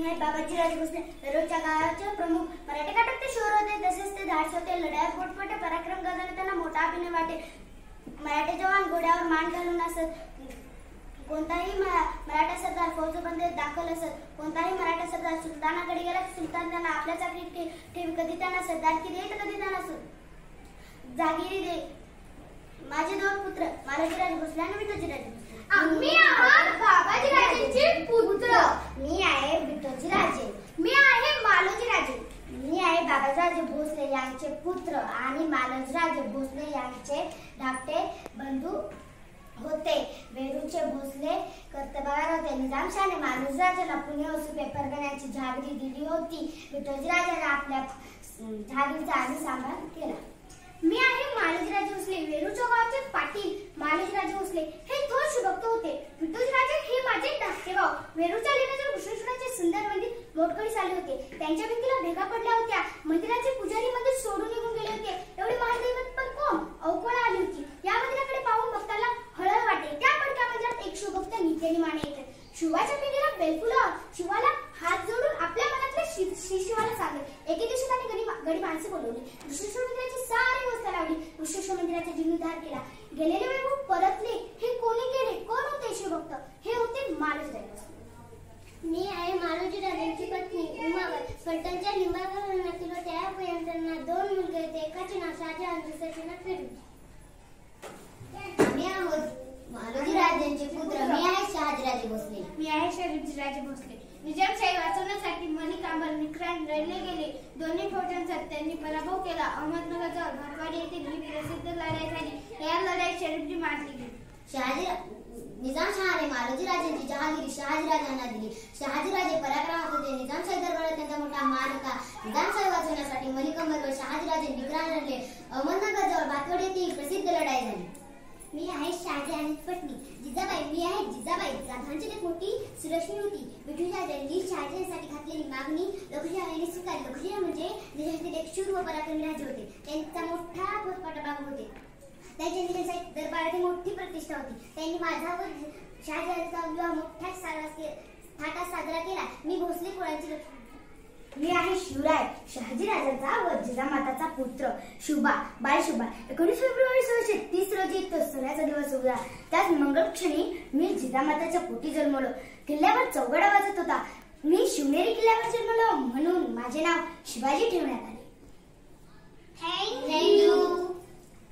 मी आहे बाबाजीराजे भोसले. दररोजच्या काळाचे प्रमुख मराठी नाटकचे शोर होते. तसेच ते धाडस होते. लढाईत पोटपोटे पराक्रम करताना त्यांना मोठा अभिनय वाटे. मराठी जवान घोड्यावर मान घालून असत. कोणताही मराठा सरदार फौजबंदीत दाखल असत. कोणताही मराठा सरदार सुलतानाकडे गेला सुलतान त्यांना आपल्या चाकरीत ठेवी. कधी त्यांना सरदारकी देई तर कधी त्यांना जागिरी दे. माझे दोन पुत्र मालोजीराजे भोसले आणि विठोजीराजे भोसले. आम्ही आहात बाबाजीराजेंचे पुत्र. मी आहे विठोजीराजे. मी आहे मालोजीराजे. मी आहे बाबाजीराजे भोसले यांचे पुत्र आणि मालोजीराजे भोसले यांचे धाकटे बंधू होते. वेरूळचे भोसले कर्तबगार होते. निजामशाहाने मालोजीराजेंना पुणे वसू पेपर करण्याची जागरी दिली होती. विठोजीराजेंना आपल्या जागरीचा आम्ही सांभाळ केला. मी आहे मालोजीराजे भोसले. वेरूळच्या गावाचे पाटील मालोजीराजे भोसले हे थोर शुभक्त होते. विठोजीराजे हे माझे धाकटे भाऊ. वेरूळच्या लेण्याच्या भूषणेश्वराचे सुंदर मंदिर मोडकळीस आले होते. त्यांच्या भिंतीला भेगा पडल्या होत्या. मंदिराचे पुजारी मंदिर सोडून निघून गेले होते. एवढे महादैवत पण कोण अवकोळा आली होती. या मंदिराकडे पाहून भक्ताला हळहळ वाटे. त्या पडक्या मंदिरात एक शुभक्त नित्याने माने येतात. शिवाच्या पिंडीला बेलफुलं शिवाला हात जोडून आपल्या मनातले शिवाला सांगले. एके दिवशी त्यांनी गडी माणसे बोलवली. ऋषेश्वर मंदिराची सारी व्यवस्था लावली. ऋषेश्वर मंदिराचा जीर्णोद्धार केला. गेलेले वैभव परतले. हे कोणी केले? कोण होते शिवभक्त? हे होते मालोजीराजे. मी आहे मालोजीराजेंची पत्नी उमाबाई. फलटणच्या लिंबाळकर घराण्यातील होत्या. त्यांना दोन मुलगे होते. एकाचे नाव शहाजहान, दुसऱ्याचे नाव फिरोज. मी आहोत मालोजीराजेंचे पुत्र. मी आहे शहाजीराजे भोसले. मी आहे शरीफजीराजे भोसले. निजामशाही वाचवण्यासाठी मलिक अंबर विक्रांत लढले गेले. दोन्ही फौजांचा त्यांनी पराभव केला. अहमदनगरजवळ भाटवाडी येथील ही प्रसिद्ध लढाई झाली. या लढाईत शरीफजी मारले गेले. निजामशहाने मालोजीराजेंची जहागिरी शहाजीराजांना दिली. शहाजीराजे पराक्रमात होते. निजामशाही दरबारात त्यांचा मोठा मान होता. निजामशाही वाचवण्यासाठी मलिक अंबरवर शहाजीराजे विक्रांत लढले. अहमदनगरजवळ भाटवाडी येथील ही प्रसिद्ध लढाई झाली. मी आहे शहाजहानची पत्नी जिजाबाई. मी आहे जिजाबाई. जाधवांची एक मोठी सुलक्ष्मी होती. विठोजीराजांनी शहाजहानसाठी घातलेली मागणी लखुजीराजांनी स्वीकारली. लखुजीराज म्हणजे देशातील एक शूर व पराक्रमी राजे होते. त्यांचा मोठा फौजपाठा होते. त्यांच्या निजामशाही दरबारात मोठी प्रतिष्ठा होती. त्यांनी माझा व शहाजहानचा विवाह मोठ्या थाटात साजरा केला. मी भोसले कुळांची लक्ष्मी. मी आहे शिवराय. शहाजीराजांचा व जिजामाताचा पुत्र. शुभा बाई शुभा 19 फेब्रुवारी 1630 रोजी तो सणाचा दिवस होता. त्याच मंगळक्षणी मी जिजामाताच्या पोटी जन्मलो. किल्ल्यावर चौघडा वाजत होता. मी शिवनेरी किल्ल्यावर जन्मलो म्हणून माझे नाव शिवाजी ठेवण्यात आले. Thank you.